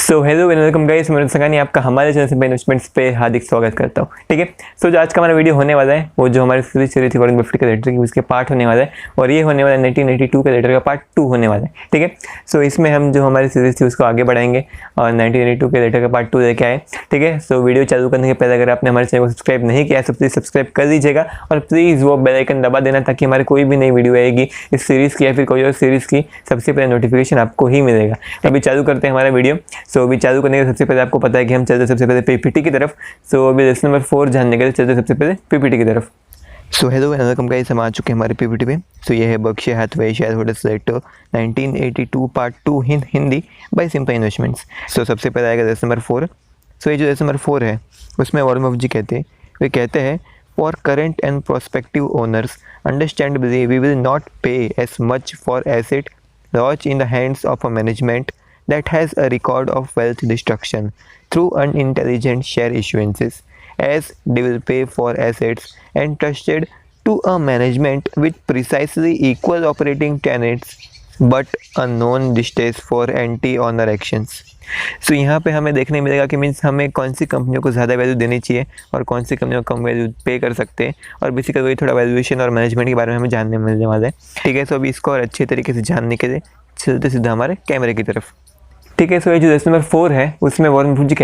So hello welcome guys, मैं संगानी आपका हमारे चैनल से इन्वेस्टमेंट्स पे हार्दिक स्वागत करता हूँ। ठीक है, सो जो आज का हमारा वीडियो होने वाला है वो जो हमारी सीरीज चली थी वॉरेन बफेट के लेटर की, उसके पार्ट होने वाला है और ये होने वाला है 1982 के लेटर का पार्ट 2 होने वाला है। ठीक है, सो इसमें हम जो हमारी सीरीज थी उसको आगे बढ़ाएंगे और 1982 के लेटर का पार्ट 2 लेके आए। ठीक है, सो वीडियो चालू करने के पहले अगर आपने हमारे चैनल को सब्सक्राइब नहीं किया तो प्लीज़ सब्सक्राइब कर दीजिएगा और प्लीज़ वो बेल आइकन दबा देना ताकि हमारी कोई भी नई वीडियो आएगी इस सीरीज़ की या फिर कोई और सीरीज़ की सबसे पहले नोटिफिकेशन आपको ही मिलेगा। अभी चालू करते हैं हमारा वीडियो। सो अभी चालू करने के सबसे पहले आपको पता है कि हम चलते सबसे पहले पीपीटी की तरफ। सो अभी लेसन नंबर 4 जानने के लिए चलते सबसे पहले पीपीटी की तरफ। सो हेलो वेलकम गाइस, हम आ चुके हैं हमारे पीपीटी पे। सो ये है Berkshire Hathaway share holders letter 1982 part 2 Hindi by simple investments. So सबसे पहले आएगा लेसन नंबर 4। सो ये जो लेसन नंबर 4 है उसमें वॉरेन बफेट जी कहते हैं for current and prospective owners understandably we will not pay as much for asset lost in the hands of a management that has a record of wealth destruction through unintelligent share issuances, as they will pay for assets entrusted to a management with precisely equal operating tenets but a known distaste for anti-owner actions. सो यहाँ पे हमें देखने मिलेगा कि means हमें कौन सी कंपनियों को ज़्यादा वैल्यू देनी चाहिए और कौन सी कंपनियों को कम वैल्यू पे कर सकते हैं और बेसिकली वही थोड़ा वैल्यूएशन और मैनेजमेंट के बारे में हमें जानने मिलने वाला है। ठीक है, सो अभी इसको और अच्छे तरीके से जानने के लिए चलते सीधा हमारे कैमरे की तरफ। ठीक है, सो ये जो लेसन नंबर 4 है उसमें वॉरेन बफेट जी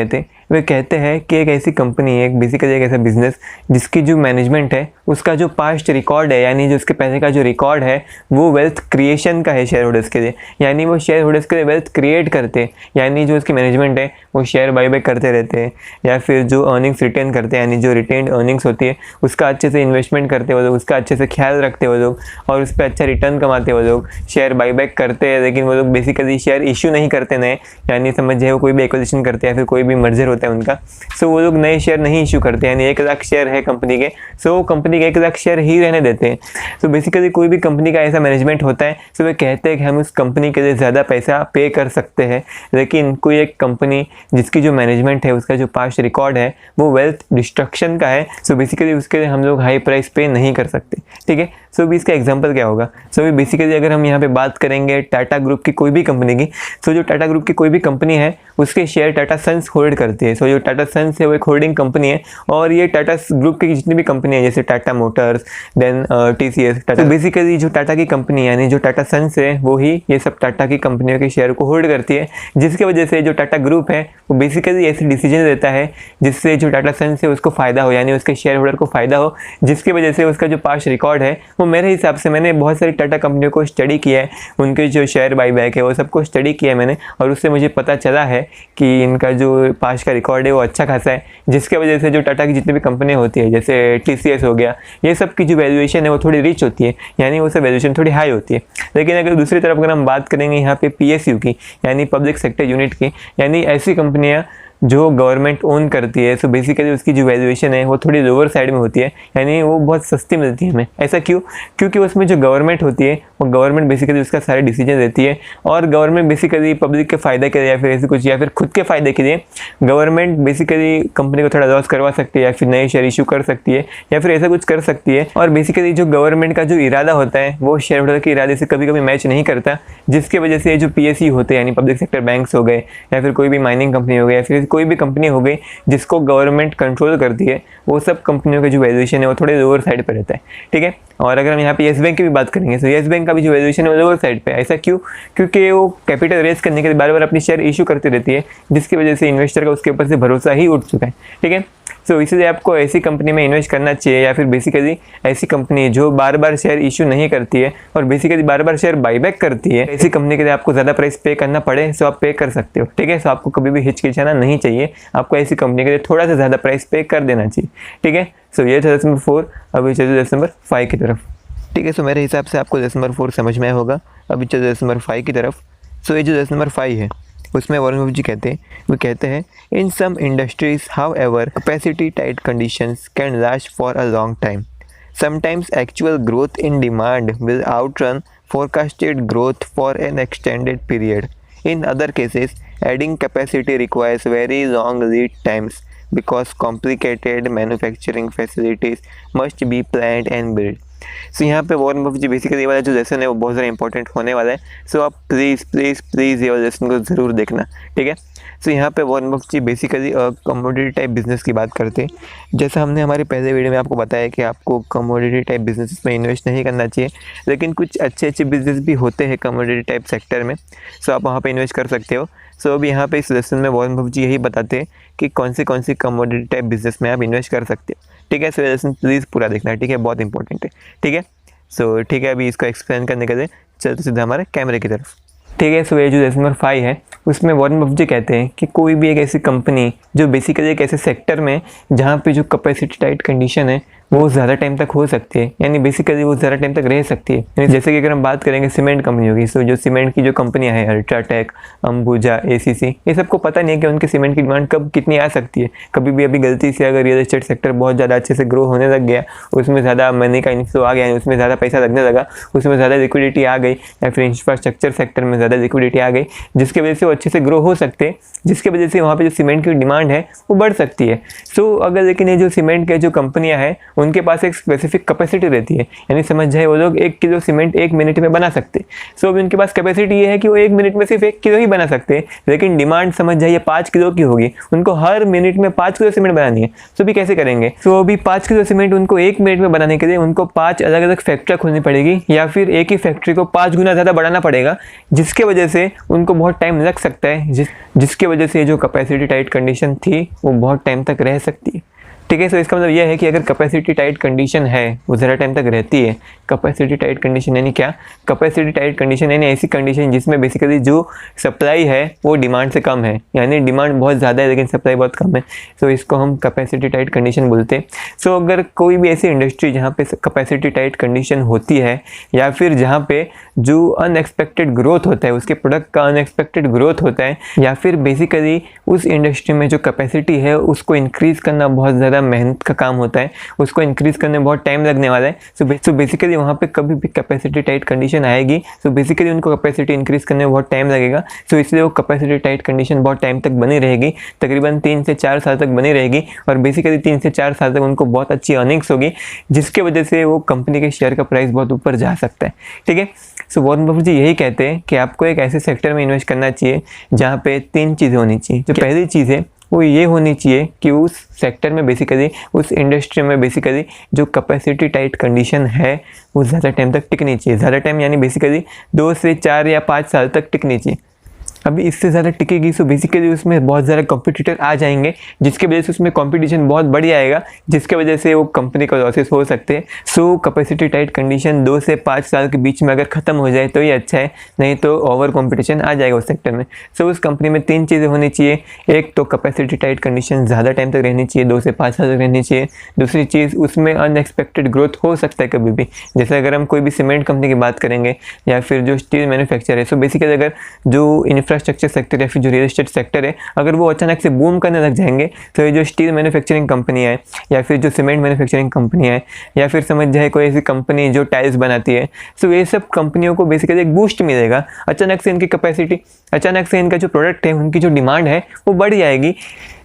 कहते हैं कि एक ऐसी कंपनी है, बेसिकली एक ऐसा बिजनेस जिसकी जो मैनेजमेंट है उसका जो पास्ट रिकॉर्ड है, यानी जो उसके पहले का जो रिकॉर्ड है वो वेल्थ क्रिएशन का है शेयर होल्डर्स के लिए, यानी वो शेयर होल्डर्स के लिए वेल्थ क्रिएट करते हैं, यानी जो उसकी मैनेजमेंट है वो शेयर बाईबैक करते रहते हैं या फिर जो अर्निंग्स रिटेन करते हैं, यानी जो रिटेन्ड अर्निंग्स होती है उसका अच्छे से इन्वेस्टमेंट करते वो लोग, उसका अच्छे से ख्याल रखते वो लोग और उस पर अच्छा रिटर्न कमाते वो लोग। शेयर बाईबैक करते हैं लेकिन वो लोग बेसिकली शेयर इशू नहीं करते नए, यानी समझिए वो कोई भी एक्विजिशन करते हैं या फिर कोई भी मर्जर होता है उनका, सो वो लोग नए शेयर नहीं इशू करते, यानी 1 लाख शेयर है कंपनी के, सो वो कंपनी के 1 लाख शेयर ही रहने देते हैं। सो बेसिकली कोई भी कंपनी का ऐसा मैनेजमेंट होता है, सो वे कहते हैं कि हम उस कंपनी के लिए ज़्यादा पैसा पे कर सकते हैं, लेकिन कोई एक कंपनी जिसकी जो मैनेजमेंट है उसका जो पास्ट रिकॉर्ड है वो वेल्थ डिस्ट्रक्शन का है, सो बेसिकली उसके लिए हम लोग हाई प्राइस पे नहीं कर सकते। ठीक है, सो अभी इसका एग्जाम्पल क्या होगा? सो अभी बेसिकली अगर हम यहाँ पे बात करेंगे टाटा ग्रुप की कोई भी कंपनी की, सो जो टाटा ग्रुप की कोई भी कंपनी है उसके शेयर टाटा सन्स होल्ड करती है। सो जो टाटा सन्स है वो एक होल्डिंग कंपनी है और ये टाटा ग्रुप की जितनी भी कंपनी है जैसे Tata motors, then TCS, Tata, basically जो टाटा की कंपनी है यानी जो टाटा सन्स है वो ही ये सब टाटा की कंपनियों के शेयर को होल्ड करती है, जिसकी वजह से जो टाटा ग्रुप है वो बेसिकली ऐसे डिसीजन लेता है जिससे जो टाटा सन्स है उसको फ़ायदा हो, यानी उसके शेयर होल्डर को फ़ायदा हो, जिसकी वजह से उसका जो पास्ट रिकॉर्ड है वो मेरे हिसाब से, मैंने बहुत सारी टाटा कंपनियों को स्टडी किया है, उनके जो शेयर बाईबैक है वो सबको स्टडी किया है मैंने और उससे मुझे पता चला है कि इनका जो पास्ट का रिकॉर्ड है वो अच्छा खासा है, जिसकी वजह से जो टाटा की जितनी भी कंपनियाँ होती है जैसे TCS हो गया, ये सब की जो वैल्यूएशन है वो थोड़ी रिच होती है, यानी वो सब वैल्यूएशन थोड़ी हाई होती है। लेकिन अगर दूसरी तरफ अगर हम बात करेंगे यहाँ पे PSU की, यानी पब्लिक सेक्टर यूनिट की, यानी ऐसी कंपनियाँ जो गवर्नमेंट ओन करती है, सो बेसिकली उसकी जो वैल्यूएशन है वो थोड़ी लोअर साइड में होती है, यानी वो बहुत सस्ती मिलती है हमें। ऐसा क्यों? क्योंकि उसमें जो गवर्नमेंट होती है वो गवर्नमेंट बेसिकली उसका सारे डिसीजन लेती है और गवर्नमेंट बेसिकली पब्लिक के फ़ायदे के लिए या फिर ऐसे कुछ या फिर खुद के फ़ायदे के लिए गवर्नमेंट बेसिकली कंपनी को थोड़ा लॉस करवा सकती है या फिर नए शेयर इशू कर सकती है या फिर ऐसा कुछ कर सकती है। और बेसिकली जो गवर्नमेंट का जो इरादा होता है वो शेयर होल्डर के इरादे से कभी कभी मैच नहीं करता, जिसकी वजह से जो PSU होते हैं यानी पब्लिक सेक्टर बैंक्स हो गए या फिर कोई भी माइनिंग कंपनी हो गई या फिर कोई भी कंपनी हो गई जिसको गवर्नमेंट कंट्रोल करती है, वो सब कंपनियों का जो वैल्यूएशन है वो थोड़े लोअर साइड पर रहता है। ठीक है, और अगर हम यहाँ पे येस बैंक की भी बात करेंगे तो येस बैंक का भी जो वैल्यूएशन है वो लोअर साइड पे है। ऐसा क्यों? क्योंकि वो कैपिटल रेज करने के लिए बार बार अपनी शेयर इशू करती रहती है, जिसकी वजह से इन्वेस्टर का उसके ऊपर से भरोसा ही उठ चुका है। ठीक है, सो इसलिए आपको ऐसी कंपनी में इन्वेस्ट करना चाहिए या फिर बेसिकली ऐसी कंपनी जो बार बार शेयर इशू नहीं करती है और बेसिकली बार बार शेयर बाईबैक करती है, ऐसी कंपनी के लिए आपको ज़्यादा प्राइस पे करना पड़े सो आप पे कर सकते हो। ठीक है, सो आपको कभी भी हिचकिचाना नहीं चाहिए, आपको ऐसी कंपनी के लिए थोड़ा सा ज़्यादा प्राइस पे कर देना चाहिए। ठीक है, सो ये था लेसन नंबर 4। अभी चलिए लेसन नंबर 5 की तरफ। ठीक है, सो मेरे हिसाब से आपको लेसन नंबर 4 समझ में आया होगा। अभी चलिए लेसन नंबर 5 की तरफ। सो ये जो लेसन नंबर 5 है उसमें वॉरेन बफेट जी कहते हैं in some industries however capacity tight conditions can last for a long time, sometimes actual growth in demand will outrun forecasted growth for an extended period. In other cases, adding capacity requires very long lead times because complicated manufacturing facilities must be planned and built. सो यहाँ पे Warren Buffett जी basically ये वाला जो lesson है वो बहुत ज़्यादा important होने वाला है। सो आप प्लीज़ ये वाला लेसन को ज़रूर देखना, ठीक है। सो यहाँ पे वॉरेन बफेट जी बेसिकली कमोडिटी टाइप बिजनेस की बात करते हैं। जैसा हमने हमारे पहले वीडियो में आपको बताया कि आपको कमोडिटी टाइप बिजनेस में इन्वेस्ट नहीं करना चाहिए, लेकिन कुछ अच्छे बिजनेस भी होते हैं कमोडिटी टाइप सेक्टर में। सो आप वहाँ पे इन्वेस्ट कर सकते हो। सो अभी यहाँ पे इस लेसन में वॉरेन बफेट जी यही बताते हैं कि कौन सी कमोडिटी टाइप बिजनेस में आप इन्वेस्ट कर सकते हो, ठीक है। सो ये लेसन प्लीज़ पूरा देखना है, ठीक है, बहुत इंपॉर्टेंट है, ठीक है। सो ठीक है, अभी इसको एक्सप्लेन करने के लिए चलते सीधा हमारे कैमरे की तरफ, ठीक है। सो ये जो लेसन नंबर 5 है उसमें वॉरेन बफेट जी कहते हैं कि कोई भी एक ऐसी कंपनी जो बेसिकली एक ऐसे सेक्टर में जहाँ पे जो कैपेसिटी टाइट कंडीशन है वो ज़्यादा टाइम तक हो सकती है, यानी बेसिकली वो ज़्यादा टाइम तक रह सकती है। यानी जैसे कि अगर हम बात करेंगे सीमेंट कंपनी होगी, सो जो सीमेंट की जो कंपनियां हैं अल्ट्राटेक, अंबुजा, एसीसी, ये सबको पता नहीं है कि उनके सीमेंट की डिमांड कब कितनी आ सकती है। कभी भी अभी गलती से अगर रियल एस्टेट सेक्टर बहुत ज़्यादा अच्छे से ग्रो होने लग गया, उसमें ज़्यादा मनी का इन्फ्लो आ गया, उसमें ज़्यादा पैसा लगने लगा, उसमें ज़्यादा लिक्विडिटी आ गई, या फिर इंफ्रास्ट्रक्चर सेक्टर में ज़्यादा लिक्विडिटी आ गई, जिसकी वजह से वो अच्छे से ग्रो हो सकते हैं, जिसकी वजह से वहाँ पे जो सीमेंट की डिमांड है वो बढ़ सकती है। सो अगर लेकिन ये जो सीमेंट के जो कंपनियां हैं उनके पास एक स्पेसिफिक कैपेसिटी रहती है, यानी समझ जाए वो लोग 1 किलो सीमेंट 1 मिनट में बना सकते। सो अभी उनके पास कैपेसिटी ये है कि वो 1 मिनट में सिर्फ 1 किलो ही बना सकते हैं, लेकिन डिमांड समझ जाइए 5 किलो की होगी, उनको हर मिनट में 5 किलो सीमेंट बनानी है। सो अभी कैसे करेंगे? सो अभी 5 किलो सीमेंट उनको 1 मिनट में बनाने के लिए उनको 5 अलग अलग फैक्ट्री खोलनी पड़ेगी, या फिर एक ही फैक्ट्री को 5 गुना ज़्यादा बढ़ाना पड़ेगा, जिसके वजह से उनको बहुत टाइम लग सकता है, जिसके वजह से जो कैपेसिटी टाइट कंडीशन थी वो बहुत टाइम तक रह सकती है, ठीक है। सो इसका मतलब यह है कि अगर कैपेसिटी टाइट कंडीशन है वो ज़्यादा टाइम तक रहती है। कैपेसिटी टाइट कंडीशन यानी क्या? कैपेसिटी टाइट कंडीशन यानी ऐसी कंडीशन जिसमें बेसिकली जो सप्लाई है वो डिमांड से कम है, यानी डिमांड बहुत ज़्यादा है लेकिन सप्लाई बहुत कम है। सो इसको हम कैपेसिटी टाइट कंडीशन बोलते हैं। सो अगर कोई भी ऐसी इंडस्ट्री जहाँ पे कैपेसिटी टाइट कंडीशन होती है, या फिर जहाँ पे जो अनएक्सपेक्टेड ग्रोथ होता है, उसके प्रोडक्ट का अनएक्सपेक्टेड ग्रोथ होता है, या फिर बेसिकली उस इंडस्ट्री में जो कैपेसिटी है उसको इंक्रीज़ करना बहुत ज़्यादा मेहनत का काम होता है, उसको इंक्रीज़ करने में बहुत टाइम लगने वाला है। सो बेसिकली वहाँ पे कभी भी कैपेसिटी टाइट कंडीशन आएगी, सो बेसिकली उनको कैपेसिटी इंक्रीज़ करने में बहुत टाइम लगेगा। सो इसलिए वो कैपेसिटी टाइट कंडीशन बहुत टाइम तक बनी रहेगी, तकरीबन 3 से 4 साल तक बनी रहेगी, और बेसिकली 3 से 4 साल तक उनको बहुत अच्छी अर्निंग्स होगी, जिसके वजह से वो कंपनी के शेयर का प्राइस बहुत ऊपर जा सकता है, ठीक है। सो वॉरेन बफेट जी यही कहते हैं कि आपको एक ऐसे सेक्टर में इन्वेस्ट करना चाहिए जहाँ पे 3 चीज़ें होनी चाहिए। जो पहली चीज़ है वो ये होनी चाहिए कि उस सेक्टर में बेसिकली, उस इंडस्ट्री में बेसिकली जो कैपेसिटी टाइट कंडीशन है वो ज़्यादा टाइम तक टिकनी चाहिए। ज़्यादा टाइम यानी बेसिकली 2 से 4 या 5 साल तक टिकनी चाहिए। अभी इससे ज़्यादा टिकेगी सो बेसिकली उसमें बहुत ज़्यादा कॉम्पिटिटर आ जाएंगे, जिसकी वजह से उसमें कंपटीशन बहुत बढ़ जाएगा, जिसकी वजह से वो कंपनी को लॉसेस हो सकते हैं। सो कैपेसिटी टाइट कंडीशन 2 से 5 साल के बीच में अगर ख़त्म हो जाए तो ये अच्छा है, नहीं तो ओवर कंपटीशन आ जाएगा उस सेक्टर में। सो उस कंपनी में 3 चीज़ें होनी चाहिए। एक तो कैपेसिटी टाइट कंडीशन ज़्यादा टाइम तक रहनी चाहिए, 2 से 5 साल तक रहनी चाहिए। दूसरी चीज़, उसमें अनएक्सपेक्टेड ग्रोथ हो सकता है कभी भी। जैसे अगर हम कोई भी सीमेंट कंपनी की बात करेंगे, या फिर जो स्टील मैन्युफैक्चर है, सो बेसिकली अगर जो इंफ्रास्ट्रक्चर सेक्टर या फिर जो रियल एस्टेट सेक्टर है, अगर वो अचानक से बूम करने लग जाएंगे, तो ये जो स्टील मैन्युफैक्चरिंग कंपनी है, या फिर जो सीमेंट मैन्युफैक्चरिंग कंपनी है, या फिर समझ जाए कोई ऐसी कंपनी जो टाइल्स बनाती है, सो ये सब कंपनियों को बेसिकली एक बूस्ट मिलेगा। अचानक से इनकी कैपेसिटी, अचानक से इनका जो प्रोडक्ट है, उनकी जो डिमांड है वो बढ़ जाएगी,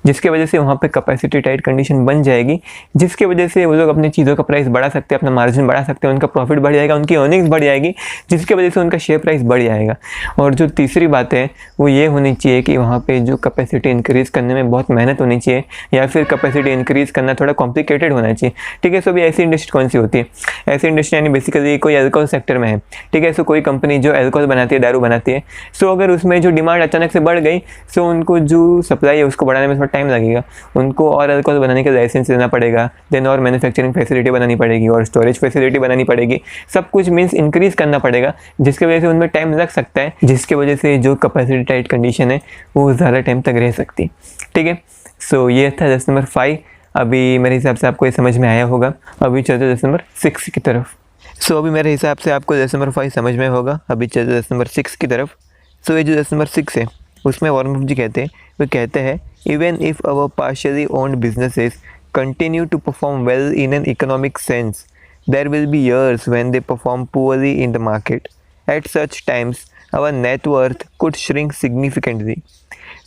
जिसके वजह से वहाँ पे कैपेसिटी टाइट कंडीशन बन जाएगी, जिसके वजह से वो लोग अपनी चीज़ों का प्राइस बढ़ा सकते हैं, अपना मार्जिन बढ़ा सकते हैं, उनका प्रॉफिट बढ़ जाएगा, उनकी अर्निंग्स बढ़ जाएगी, जिसकी वजह से उनका शेयर प्राइस बढ़ जाएगा। और जो तीसरी बात है वो ये होनी चाहिए कि वहाँ पे जो कैपेसिटी इंक्रीज़ करने में बहुत मेहनत होनी चाहिए, या फिर कैपेसिटी इंक्रीज़ करना थोड़ा कॉम्प्लिकेटेड होना चाहिए, ठीक है। सो अभी ऐसी इंडस्ट्री कौन सी होती है? ऐसी इंडस्ट्री यानी बेसिकली कोई अल्कोहल सेक्टर में है, ठीक है। सो कोई कंपनी जो अल्कोहल बनाती है, दारू बनाती है, सो अगर उसमें जो डिमांड अचानक से बढ़ गई, सो उनको जो सप्लाई है उसको बढ़ाने में थोड़ा टाइम लगेगा, उनको और अल्कोहल बनाने का लाइसेंस लेना पड़ेगा, देन और मैन्युफैक्चरिंग फैसिलिटी बनानी पड़ेगी, और स्टोरेज फैसिलिटी बनानी पड़ेगी, सब कुछ मीन्स इंक्रीज़ करना पड़ेगा, जिसकी वजह से उनमें टाइम लग सकता है, जिसकी वजह से जो कैपेसिटी टाइट कंडीशन है वो ज़्यादा टाइम तक रह सकती है, ठीक है। सो ये था लेसन नंबर 5। अभी मेरे हिसाब से आपको ये समझ में आया होगा। अभी चलते लेसन नंबर 6 की तरफ। सो अभी मेरे हिसाब से आपको लेसन नंबर 5 समझ में होगा। अभी चलते लेसन नंबर 6 की तरफ। सो ये जो लेसन नंबर 6 है उसमें वॉरेन बफेट जी कहते हैं even if our partially owned businesses continue to perform well in an economic sense, there will be years when they perform poorly in the market. At such times, our net worth could shrink significantly.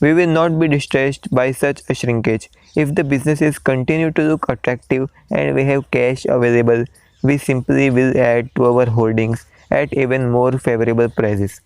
We will not be distressed by such a shrinkage. If the businesses continue to look attractive and we have cash available, we simply will add to our holdings at even more favorable prices.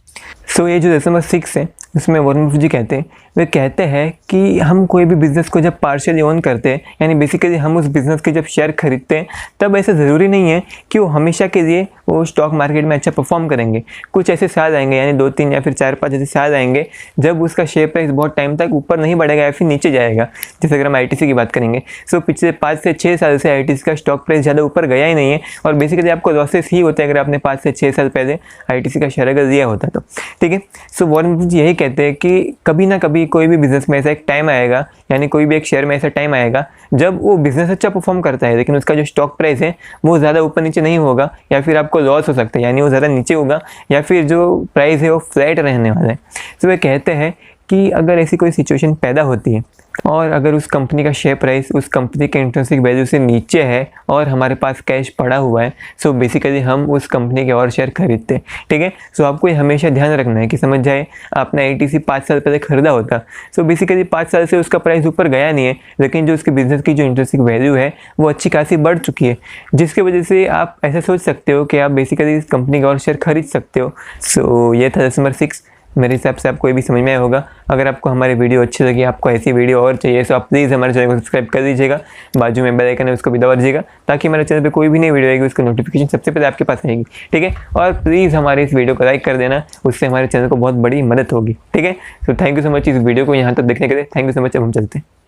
सो ये जो number 6 है उसमें Warren Buffett ji कहते हैं, वे कहते हैं कि हम कोई भी बिज़नेस को जब पार्शियली ओन करते हैं, यानी बेसिकली हम उस बिज़नेस के जब शेयर खरीदते हैं, तब ऐसा ज़रूरी नहीं है कि वो हमेशा के लिए वो स्टॉक मार्केट में अच्छा परफॉर्म करेंगे। कुछ ऐसे साल आएंगे, यानी 2-3 या फिर 4-5 ऐसे साल आएंगे जब उसका शेयर प्राइस बहुत टाइम तक ऊपर नहीं बढ़ेगा या फिर नीचे जाएगा। जैसे अगर हम ITC की बात करेंगे, सो पिछले 5 से 6 साल से ITC का स्टॉक प्राइस ज़्यादा ऊपर गया ही नहीं है, और बेसिकली आपको लॉसेस ही होते हैं अगर आपने 5 से 6 साल पहले ITC का शेयर अगर लिया होता तो। ठीक है, सो वॉरेन बफेट जी यही कहते हैं कि कभी ना कभी कोई भी बिजनेस में ऐसा एक टाइम आएगा, यानी कोई भी एक शेयर में ऐसा टाइम आएगा जब वो बिजनेस अच्छा परफॉर्म करता है, लेकिन उसका जो स्टॉक प्राइस है वो ज़्यादा ऊपर नीचे नहीं होगा, या फिर आपको लॉस हो सकता है, यानी वो ज़्यादा नीचे होगा, या फिर जो प्राइस है वो फ्लैट रहने वाला है। तो वे कहते हैं कि अगर ऐसी कोई सिचुएशन पैदा होती है और अगर उस कंपनी का शेयर प्राइस उस कंपनी के इंट्रिंसिक वैल्यू से नीचे है और हमारे पास कैश पड़ा हुआ है, सो बेसिकली हम उस कंपनी के और शेयर खरीदते हैं। ठीक है, सो आपको ये हमेशा ध्यान रखना है कि समझ जाए आपने ITC 5 साल पहले खरीदा होता, सो बेसिकली 5 साल से उसका प्राइस ऊपर गया नहीं है, लेकिन जो उसके बिजनेस की जो इंट्रिंसिक वैल्यू है वो अच्छी खासी बढ़ चुकी है, जिसकी वजह से आप ऐसा सोच सकते हो कि आप बेसिकली इस कंपनी का और शेयर खरीद सकते हो। सो ये था नंबर 6। मेरे हिसाब से आपको ये भी समझ में आया होगा। अगर आपको हमारी वीडियो अच्छी लगी, आपको ऐसी वीडियो और चाहिए, तो आप प्लीज़ हमारे चैनल को सब्सक्राइब कर दीजिएगा, बाजू में बेल आइकन है उसको भी दबा दीजिएगा, ताकि हमारे चैनल पे कोई भी नई वीडियो आएगी उसका नोटिफिकेशन सबसे पहले आपके पास आएगी। ठीक है, और प्लीज़ हमारे इस वीडियो को लाइक कर देना, उससे हमारे चैनल को बहुत बड़ी मदद होगी। ठीक है, तो थैंक यू सो मच इस वीडियो को यहाँ तक देखने के लिए। Thank you so much. अब हम चलते हैं।